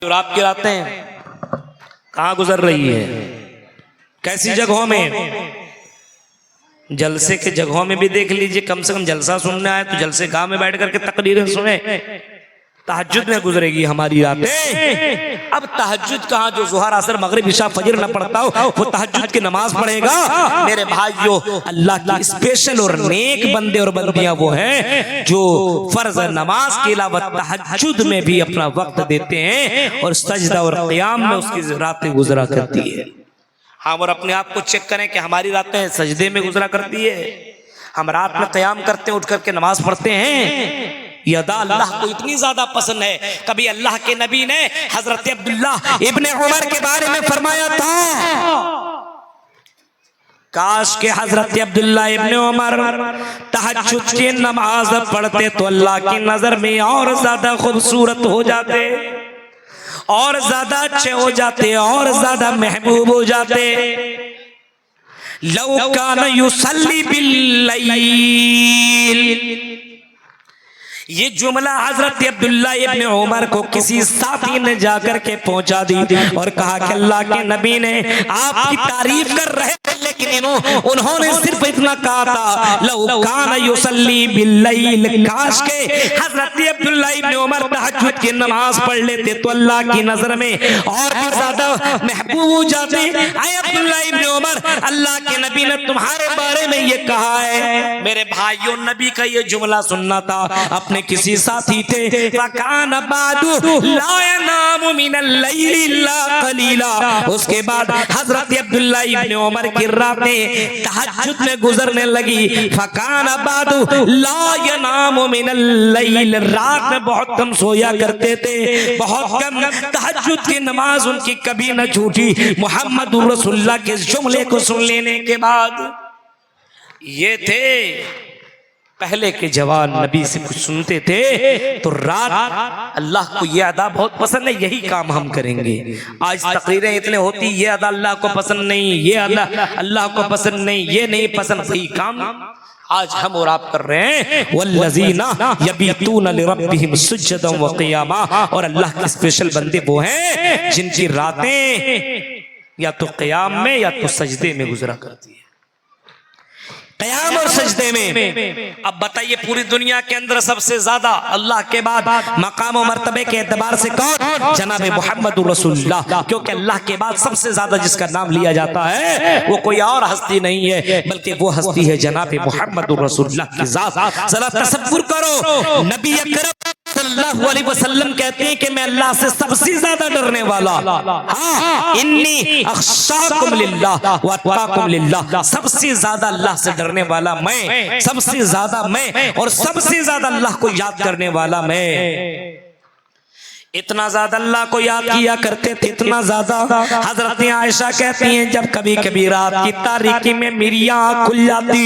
और आपकी रातें कहाँ गुजर रही है, कैसी जगहों में? जलसे के जगहों में भी देख लीजिए, कम से कम जलसा सुनने आए तो जलसे गांव में बैठ करके तकरीरें सुने। तहज्जुद में गुजरेगी हमारी रातें। अब तहज्जुद कहाँ, जो ज़ुहर असर मगरिब इशा फजर न पढ़ता हो वो तहज्जुद की नमाज पढ़ेगा? मेरे भाइयों, अल्लाह की स्पेशल और नेक बंदे और बंदियां वो हैं जो फर्ज नमाज के अलावा तहज्जुद में भी अपना वक्त देते हैं और सजदा और क़याम में उसकी रातें गुजरा करती है। हम और अपने आप को चेक करें कि हमारी रातें सजदे में गुजरा करती है, हम रात में क़याम करते हैं, उठ करके नमाज पढ़ते हैं। ये अदा अल्लाह को इतनी ज्यादा पसंद है। कभी अल्लाह के नबी ने हजरत अब्दुल्ला इब्ने उमर के बारे में फरमाया था, काश के हजरत अब्दुल्ला इब्ने उमर तहज्जुद की नमाज पढ़ते तो अल्लाह की नजर में और ज्यादा खूबसूरत हो जाते, और ज्यादा अच्छे हो जाते, और ज्यादा महबूब हो जाते। लौ कान युसल्ली बिल्लैल, ये जुमला हजरत अब्दुल्ला इब्ने उमर को किसी साथी ने जाकर के पहुंचा दी और कहा कि अल्लाह के नबी ने आपकी तारीफ कर रहे थे, लेकिन उन्होंने सिर्फ इतना कहा था, लौ कान युसल्ली बिल्लैल, काश के हजरत अब्दुल्ला इब्ने उमर तहज्जुद की नमाज पढ़ लेते तो अल्लाह की नजर में और भी ज्यादा महबूब हो जाते। आए अब्दुल्ला इब्ने उमर, अल्लाह के नबी ने तुम्हारे बारे में ये कहा है। मेरे भाइयों, नबी का ये जुमला सुनना था। अपने किसी साथी थे, फकान बादु ला यनामु मिनल लैल इल्ला कलीला, उसके बाद हजरत अब्दुल्ला इब्ने उमर की रातें तहज्जुद में गुजरने लगी। फकान बादु ला यनामु मिनल लैल, रात में बहुत कम सोया करते थे, बहुत कम। तहज्जुद की नमाज उनकी कभी न छूटी। मुहम्मदुर रसूलुल्लाह के जुमले को सुन लेने के बाद, ये थे पहले के जवान, नबी से कुछ सुनते थे तो रात, अल्लाह को ये अदा बहुत पसंद है, यही काम हम करेंगे। आज तकरीरें इतने होती, ये अदा अल्लाह को पसंद नहीं, ये अदा अल्लाह को पसंद नहीं, ये नहीं पसंद, वही काम आज हम और आप कर रहे हैं। वल्लज़ीना यबीतूना लिरब्बिहिम सुज्जदन व क़ियामा, और अल्लाह के स्पेशल बंदे वो हैं जिनकी रातें या तो क़याम में या तो सजदे में गुजरा करती है, क़याम और सजदे में। अब बताइए, पूरी दुनिया के अंदर सबसे ज्यादा अल्लाह के बाद मकाम और मर्तबे के एतबार से कौन? जनाब मुहम्मदुर रसूलुल्लाह। क्योंकि अल्लाह के बाद सबसे ज्यादा जिसका नाम लिया जाता है वो कोई और हस्ती नहीं है, बल्कि वो हस्ती है जनाब मुहम्मदुर रसूलुल्लाह की जात। जरा तसव्वुर करो, नबी अकरम सल्लल्लाहु अलैहि वसल्लम कहते हैं कि मैं अल्लाह से सबसे ज्यादा डरने वाला, हाँ, इन्नी अख्शाकुम लिल्लाह व अत्काकुम लिल्लाह, सबसे ज्यादा अल्लाह से डरने वाला मैं, सबसे ज्यादा मैं, और सबसे ज्यादा अल्लाह को याद करने वाला मैं। इतना ज्यादा अल्लाह को याद किया करते थे, इतना ज्यादा। हजरत आयशा कहती हैं, जब कभी कभी रात की तारीकी में मेरी आँख खुल जाती,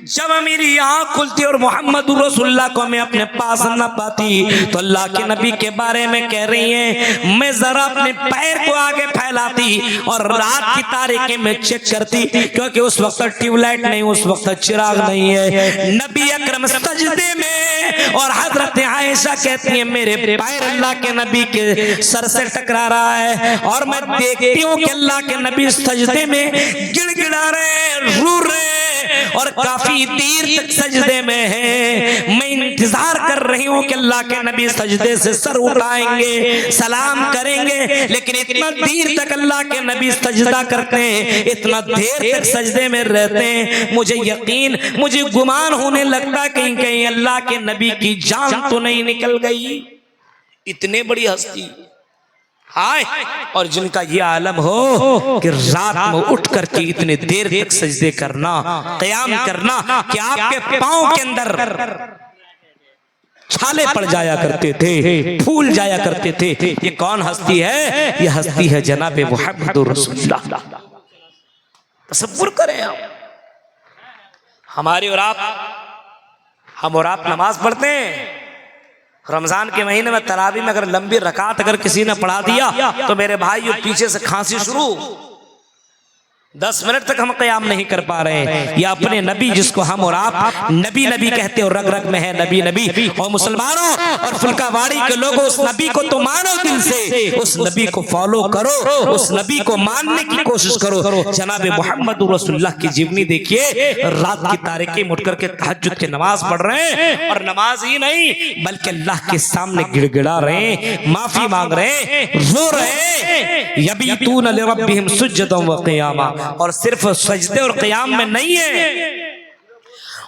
जब मेरी आँख खुलती और मोहम्मद रसूलुल्लाह को मैं अपने पास न पाती तो अल्लाह के नबी के बारे में कह रही हैं, मैं जरा अपने पैर को आगे फैलाती और रात की तारीकी में चेक करती, क्योंकि उस वक्त ट्यूबलाइट नहीं, उस वक्त चिराग नहीं है। नबी अकरम सजदे में, और हजरत आयशा कहती है मेरे पैर अल्लाह के नबी के सर से टकरा रहा है, और मैं देखती हूँ कि अल्लाह के नबी सजदे में गिड़गिड़ा रहे, रो रहे, और काफी देर तक सजदे में है। मैं इंतजार कर रही हूँ कि अल्लाह के नबी सजदे से सर उठाएंगे, सलाम करेंगे, लेकिन इतना देर तक अल्लाह के नबी सजदा करते हैं, इतना देर तक सजदे में रहते हैं। मुझे यकीन, मुझे गुमान होने लगता कहीं कहीं अल्लाह के नबी की जान तो नहीं निकल गई। इतने बड़ी हस्ती, हाय, और जिनका ये आलम हो कि रात में उठ करके इतने देर तक सजदे करना, क़याम करना कि आपके पांव के अंदर छाले पड़ जाया करते थे, फूल जाया करते थे। ये कौन हस्ती है? ये हस्ती है जनाब मुहम्मदुर रसूलुल्लाह। तसव्वुर करें आप, हमारे और हम और आप नमाज पढ़ते हैं। रमजान के महीने में तरावी में अगर लंबी रकात अगर किसी ने पढ़ा दिया तो मेरे भाई पीछे से खांसी शुरू, 10 मिनट तक हम क़याम नहीं कर पा रहे हैं। या अपने नबी जिसको हम और आप नबी नबी कहते हो, रग रग में है नबी नबी। और मुसलमानों और फुल्कावाड़ी के लोगों, उस नबी को तो मानो दिल से, उस नबी को फॉलो करो, उस नबी को मानने की कोशिश करो। जनाब मोहम्मद रसूलुल्लाह की जीवनी देखिए, रात की तारीकी में उठ करके तहज्जुद की नमाज पढ़ रहे हैं, और नमाज ही नहीं बल्कि अल्लाह के सामने गिड़गिड़ा रहे हैं, माफी मांग रहे हैं, रो रहे हैं। यबीतून लिरब्बिहिम सुज्जदन व क़ियामा, और सिर्फ सजदे और क़याम में नहीं है।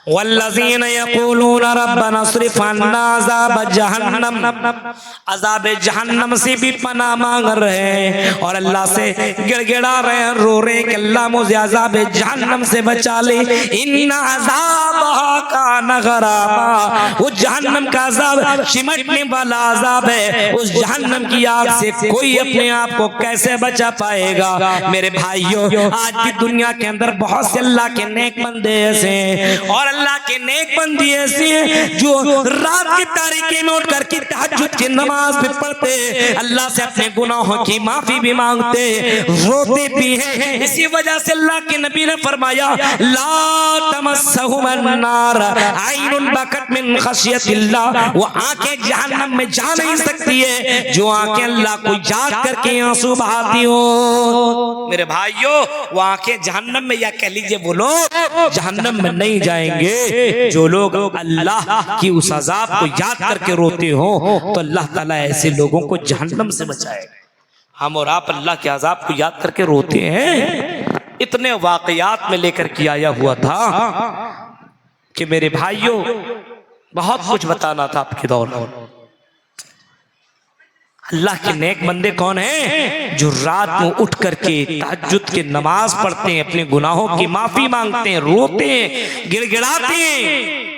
वल्लज़ीन यक़ूलून रब्बना अस्रिफ़ अन्ना अज़ाब जहन्नम, अज़ाब जहन्नम से भी पनाह मांग रहे हैं और अल्लाह से गिड़गिड़ा रहे हैं, रो रहे हैं कि अल्लाह मुझे अज़ाब जहन्नम से बचा ले। इन्ना अज़ाबहा कान गरामा, वो जहन्नम का अज़ाब चिमटने वाला अज़ाब है। उस जहन्नम की आग से कोई अपने आप को कैसे बचा पाएगा? मेरे भाइयों, आज भी दुनिया के अंदर बहुत से अल्लाह के नेक बंदे ऐसे हैं, और अल्लाह के नेक बंदी ऐसी हैं जो रात की तारीकी में उठ करके तहज्जुद की नमाज भी पढ़ते, अल्लाह से अपने गुनाहों की माफी भी मांगते, रोते भी हैं। इसी वजह से अल्लाह के नबी ने फरमाया, ला तमस्सहुम अन्नार आइनुन बकत मिन खशियतिल्लाह, वो आंखें जहन्नम में जा नहीं सकती है जो आंखें अल्लाह को याद करके आंसू बहाती हो। मेरे भाइयों, वो आंखें जहन्नम में, या कह लीजिए वो लोग जहन्नम में नहीं जाएंगे जो लोग अल्लाह की उस अजाब को याद करके रोते हो, तो अल्लाह ताला ऐसे लोगों को जहन्नम से बचाएगा। हम और आप अल्लाह के अजाब को याद करके रोते हैं। इतने वाकयात में लेकर के आया हुआ था कि मेरे भाइयों, बहुत कुछ बताना था आपके दौर में। अल्लाह के नेक बंदे कौन हैं? जो रात में उठ करके तहज्जुद की नमाज पढ़ते हैं, अपने गुनाहों की माफी मांगते हैं, रोते हैं, गिड़गिड़ाते हैं।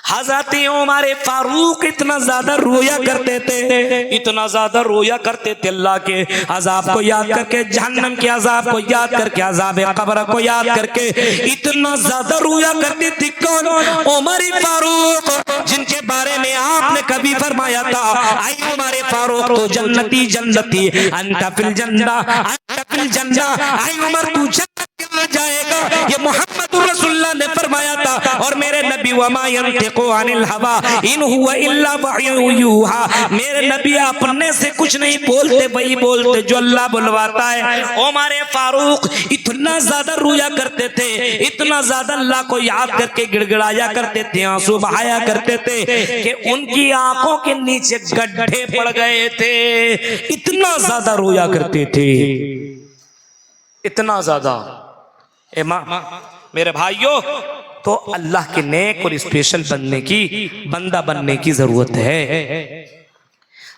हज़रत उमर फारूक इतना ज्यादा रोया करते थे, इतना ज्यादा रोया करते थे, अल्लाह के अजाब को याद करके, जहन्नम के अजाब को याद करके, अजाब कब्र को याद करके इतना ज्यादा रोया करते थे। कौन? उमर फारूक, जिनके बारे में आपने कभी फरमाया था, आई उमर फारूक तो जन्नती जन्नती, अंता फिल जन्ना, अंता फिल जन्ना, आई उमर तू जन्नत में जाएगा, ये मोहम्मद रसूलुल्लाह ने फरमाया था। और मेरे नबी वमा यंतिकु अनिल हवा इन हुवा इल्ला वह्यु यूहा, मेरे नबी अपने से कुछ नहीं बोलते, वही बोलते जो अल्लाह बुलवाता है। उमर फारूक इतना ज्यादा रोया करते थे, इतना ज्यादा अल्लाह को याद करके गिड़गिड़ाया करते थे, आंसू बहाया करते थे कि उनकी आंखों के नीचे गड्ढे पड़ गए थे। इतना ज्यादा रोया करते थे, इतना ज्यादा। मेरे भाइयों, तो अल्लाह के नेक और स्पेशल बंदा बनने की जरूरत है।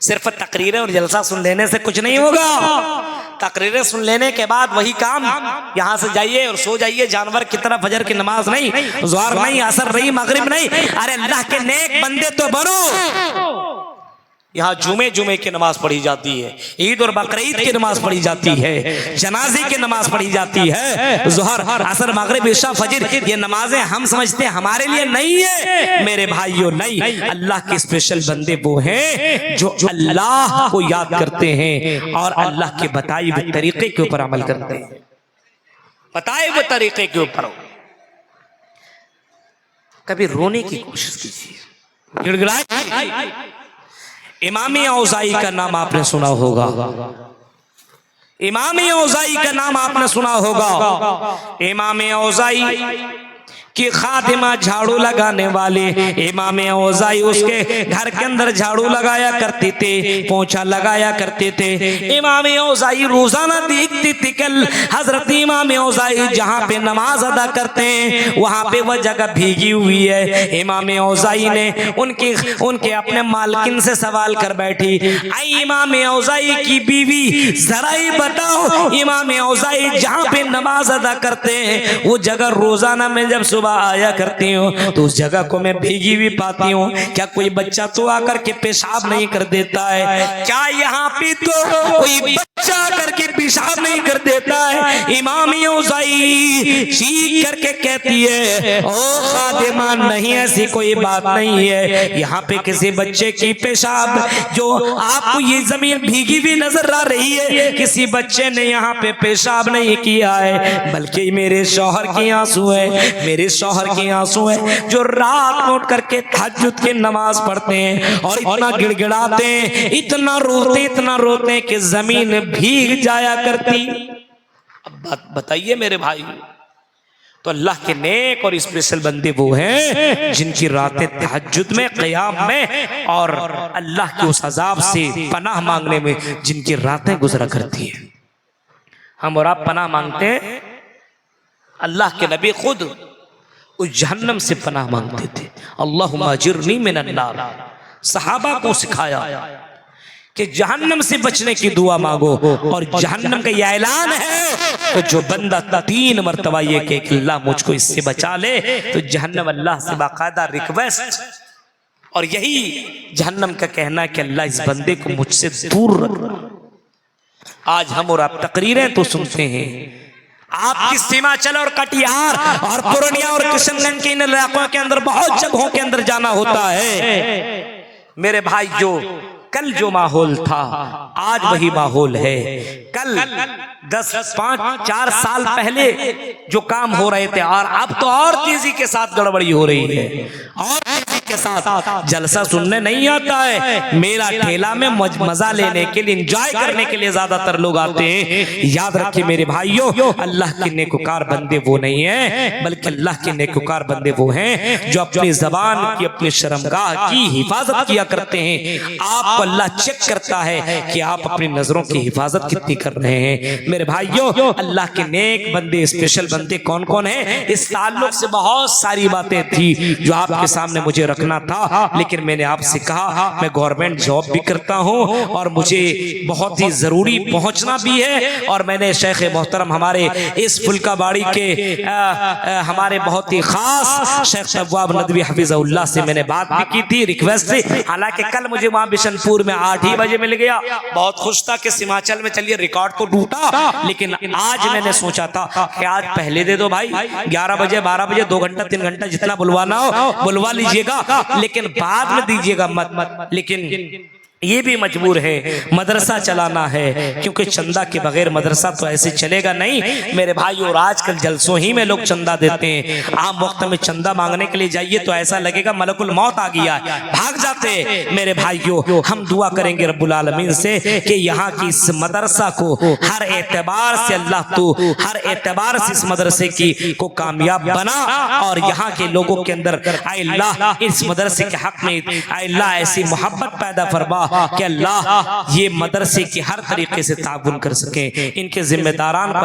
सिर्फ तकरीरें और जलसा सुन लेने से कुछ नहीं होगा। तकरीरें सुन लेने के बाद वही काम, यहाँ से जाइए और सो जाइए जानवर की तरह। फजर की नमाज नहीं, ज़ोहर नहीं, असर नहीं, मगरिब नहीं। अरे अल्लाह के नेक बंदे तो बनो। यहाँ जुमे जुमे की नमाज पढ़ी जाती है, ईद और बकरीद की नमाज पढ़ी जाती है, जनाजे की नमाज पढ़ी जाती है, ज़ोहर असर मगरिब इशा फजर, ये नमाजें हम समझते हैं हमारे लिए नहीं है। मेरे भाइयों, नहीं, अल्लाह के स्पेशल बंदे वो हैं जो अल्लाह को याद करते हैं और अल्लाह के बताए हुए तरीके के ऊपर अमल करते हैं। बताए हुए तरीके के ऊपर कभी रोने की कोशिश कीजिए, गिड़गिड़ाए। इमाम औज़ाई का नाम आपने सुना होगा, इमाम औज़ाई का नाम आपने सुना होगा। इमाम औज़ाई कि खादिमा झाड़ू लगाने वाले, इमाम औज़ाई उसके घर के अंदर झाड़ू लगाया करते थे, पोंछा लगाया करते थे। इमाम औज़ाई रोजाना देखते थे कल हजरत इमाम औज़ाई जहाँ पे नमाज अदा करते हैं वहाँ पे वह जगह भीगी हुई है। इमाम औज़ाई ने उनके अपने मालकिन से सवाल कर बैठी, आई इमाम औज़ाई की बीवी, जरा ही बताओ, इमाम औज़ाई जहाँ पे नमाज अदा करते हैं वो जगह रोजाना में जब सुबह आया करती हूँ तो उस जगह को मैं भीगी भी पाती हूँ, क्या कोई बच्चा तो आकर के पेशाब नहीं कर देता है? क्या यहाँ पे तो कोई बच्चा आकर के पेशाब नहीं कर देता है? इमाम औज़ाई चीख करके कहती है, ओ खादिमा, नहीं ऐसी कोई बात नहीं है। यहाँ पे किसी बच्चे की पेशाब, जो आपको ये जमीन भीगी हुई नजर आ रही है, किसी बच्चे ने यहाँ पे पेशाब नहीं किया है, बल्कि मेरे शौहर के आंसू है, मेरे शौहर के आंसू है, जो रात में उठ करके तहज्जुद की नमाज पढ़ते हैं और इतना गिड़गिड़ाते हैं, इतना रोते हैं कि जमीन भीग जाया करती। अब बात बताइए मेरे भाई, तो अल्लाह के नेक और स्पेशल बंदे वो हैं जिनकी रातें तहज्जुद में, क़याम में और अल्लाह के उस अजाब से पनाह मांगने में जिनकी रातें गुजरा करती है। हम और आप पनाह मांगते हैं, अल्लाह के नबी खुद उस जहन्नम से पनाह मांगते थे, अल्लाहुम्मा अजिरनी मिनन नार। सहाबा को सिखाया कि जहन्नम से बचने की दुआ मांगो, और जहन्नम का यह ऐलान है तो जो बंदा 3 मरतबा ये कहे कि अल्लाह मुझको इससे बचा ले, तो जहन्नम अल्लाह से बाकायदा रिक्वेस्ट, और यही जहन्नम का कहना है कि अल्लाह इस बंदे को मुझसे दूर रख। आज हम और आप तकरीरें तो सुनते हैं, आपकी सीमांचल और कटिहार और पूर्णिया और किशनगंज के इन इलाकों के अंदर बहुत जगहों के अंदर जाना होता है। मेरे भाई, जो कल जो माहौल था आज वही माहौल है। कल 4 साल पहले जो काम हो रहे थे, और अब तो और तेजी के साथ गड़बड़ी हो रही है, और तेजी के साथ जलसा सुनने नहीं आता है, मेला ठेला में मजा लेने के लिए, एंजॉय करने के लिए ज्यादातर लोग आते हैं। याद रखिए मेरे भाइयों, अल्लाह के नेकुकार बंदे वो नहीं है, बल्कि अल्लाह के नेकुकार बंदे वो हैं जो अपनी जबान की, अपनी शर्मगाह की हिफाजत किया करते हैं। आपको अल्लाह चेक करता है कि आप अपनी नजरों की हिफाजत कितनी कर रहे हैं। मेरे भाइयों, अल्लाह के नेक बंदे, स्पेशल बंदे कौन कौन हैं? इस ताल्लुक से बहुत सारी बातें थी जो आपके सामने मुझे रखना था, लेकिन मैंने आपसे कहा मैं गवर्नमेंट जॉब भी करता हूं और मुझे बहुत ही जरूरी पहुंचना भी है। और मैंने शेख मोहतरम हमारे इस फुल्काबाड़ी के हमारे बहुत ही खास शेख नवाब नदवी हफीज़हुल्लाह से मैंने बात भी की थी रिक्वेस्ट से। हालांकि कल मुझे वहां बिशनपुर में 8 ही बजे मिल गया, बहुत खुश था कि सीमांचल में चलिए रिकॉर्ड तो टूटा, लेकिन आज मैंने सोचा था कि आज पहले दे दो भाई, 11 बजे 12 बजे 2 घंटा 3 घंटा जितना बुलवाना हो बुलवा लीजिएगा, लेकिन बाद में दीजिएगा मत। लेकिन ये भी मजबूर है, मदरसा चलाना है, क्योंकि चंदा के बगैर मदरसा तो ऐसे चलेगा नहीं मेरे भाई। और आजकल जलसों ही में लोग चंदा देते हैं। आम वक्त में चंदा मांगने के लिए जाइए तो ऐसा लगेगा मलकुल मौत आ गया है, भाग जाते हैं। मेरे भाइयों, हम दुआ करेंगे रब्बुल आलमीन से कि यहाँ की इस मदरसा को हर एतबार से अल्लाह तो हर एतबार से इस मदरसे की को कामयाब बना, और यहाँ के लोगों के अंदर अल्लाह इस मदरसे के हक में अल्लाह ऐसी मोहब्बत पैदा फरमा कि अल्लाह ये मदरसे की हर तरीके से ताबुन कर सके। इनके जिम्मेदारान को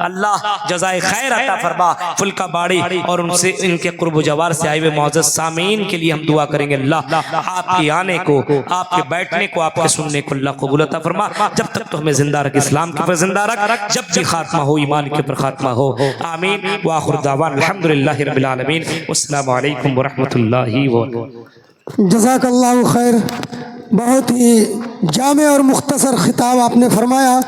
अल्लाह जज़ाए खैर अता फरमा। फुल्काबाड़ी और उनसे इनके कुर्ब जवार से आए हुए मौजूद सामीन के लिए हम दुआ करेंगे, अल्लाह आपके आने को, आपके बैठने को, आपके सुनने को अल्लाह कबूल अता फरमा। जब तक तो हमें जिंदा रख, इस्लाम के ऊपर जिंदा रख, जब भी खात्मा हो ईमान के ऊपर खात्मा हो। आमीन व आखिर दावाना अल्हम्दुलिल्लाहि रब्बिल आलमीन। अस्सलामु अलैकुम व रहमतुल्लाहि व बरकातुहू। जज़ाकल्लाहु खैर। बहुत ही जामे और मुख्तसर खिताब आपने फरमाया।